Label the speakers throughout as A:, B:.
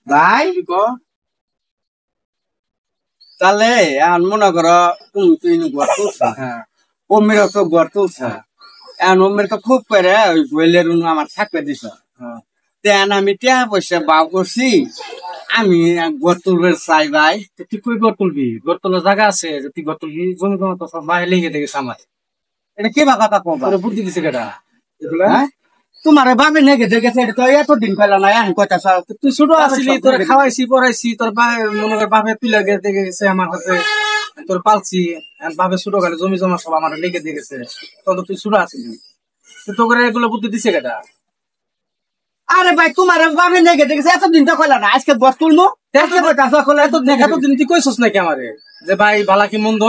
A: ভাই তাহলে এখন মনে করো তুই ঘর তুলছ অম্মির তো ঘর তুলছ এখন অম্মির তো খুব করে ওই বইলের আমার থাকবে দিছ তেন আমি টিয়া পয়সা বাউ করছি আমি ঘর তুলবে চাই ভাই।
B: তুই কই ঘর তুলবি? ঘর তোলার জায়গা আছে যে তুই ঘর তুলবি? জমি জমা তো সব বাইরে লেগে দেখেছে আমার।
A: এটা কি বা কথা কবা
B: বুদ্ধি দিছে কেটা?
A: তোমার ভাবে নেগে দেখেছে তো এতদিন পেল না এখন কথা
B: তুই ছোট আসিলি, তোর খাওয়াইছি পড়াইছি, তোর মনে কর বাপে তুলে দেখে গেছে আমার কাছে, তোর পালছি বাপে ছোট কালে জমি জমা সব আমার লেগে দেখেছে, তত তুই ছোট আসিলি, তো করে এগুলো বুদ্ধি দিছে কেটা?
A: আরে ভাই তোমার ভাবে নেগে দেখেছে এতদিন তো কইলা না আজকে বস তুলমু
B: এতদিন তুই কইছস নাকি আমারে যে ভাই বালা কি মন্দ?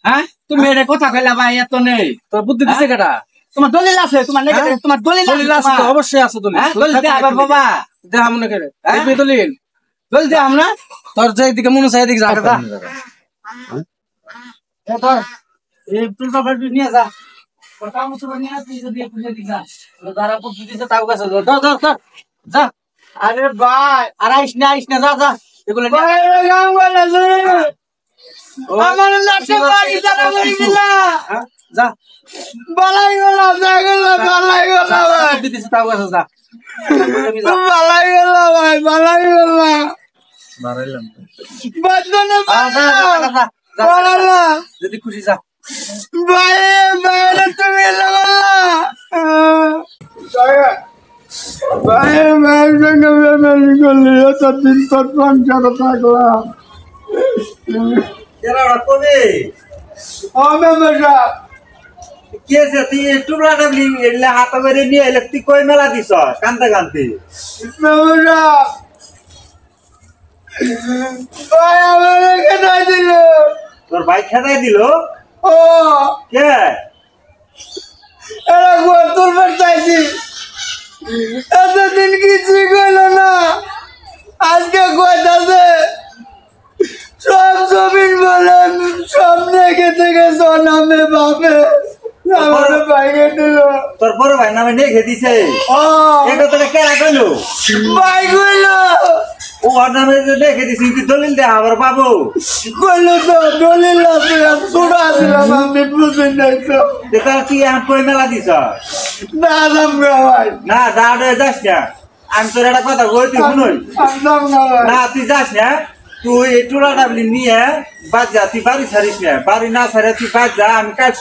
A: হ্যাঁ তুমি এটা কথা কইলা ভাই এত নেই,
B: তোর বুদ্ধি দিছে কেটা?
A: তোমার দলিল আছে? তোমার তোমার দলিল
B: আছে তো? অবশ্যই আছে দলিল।
A: দলিল দে আবার বাবা
B: দেখা মনে করে দলিল
A: দলিল দে আমরা
B: তোর যেদিকে মনে চাই এদিকে যা
A: নিয়ে যা আরে ভাই আর আইস না যা যা এগুলো যা বালাই গেলাম বালাই গেলাম ভাই বালাই গেলাম যদি খুশি যা ভাই তুমি এতদিন তোর সংসার থাকলাম
C: তুই টুকরা হাত মেরে নিয়ে এলে তুই কই মেলা দিস কান্দে কান্দে
A: দিল
C: তোর ভাই খেদাই দিল
A: ও
C: কে
A: এরা ঘর তুলবার চাইছি এতদিন কিছুই কইল না আজকে কইতাছে সব জমিন বলে সব দেখে থেকে নামে বাপে
C: তোর বড় ভাই নামে নেখে দিছে কেনা কইল
A: ভাই কইল
C: ও নামে নেখে দিছি কি দলিল দে আবার পাবো
A: কইল তো দলিল আছে ছোট আসলাম আমি বুঝি নাই তো
C: দেখা কি আমি কই মেলা দিছ
A: না ভাই
C: না দাঁড়ে যাস না আমি তোর একটা কথা কই তুই শুনই না তুই যাস না তুই এই টুলা ডাবলি নিয়ে বাদ যা তুই বাড়ি ছাড়িস না বাড়ি না ছাড়ে তুই বাদ যা আমি কাল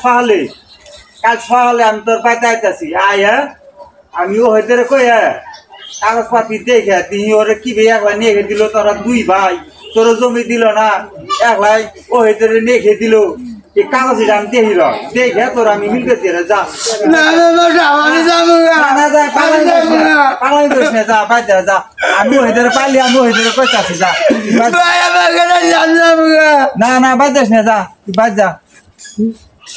C: সকালে আমি তোর বাড়িতে আইতাছি আয় আমি ও হইতে কই কাগজপাতি দেখে তুই ওরে কি ভাই একলাই নিয়ে দিল তোরা দুই ভাই তোর জমি দিল না একলাই ও হইতে নিয়ে দিল এই কাগজ আমি দেখিল দেখে তোর আমি মিলতে দিয়ে যা পালাই দোষ না যা বাদ যা আমি হইতে পাইলি আমি হইতে কইতাছি যা না বাদ যাস না যা তুই বাদ যা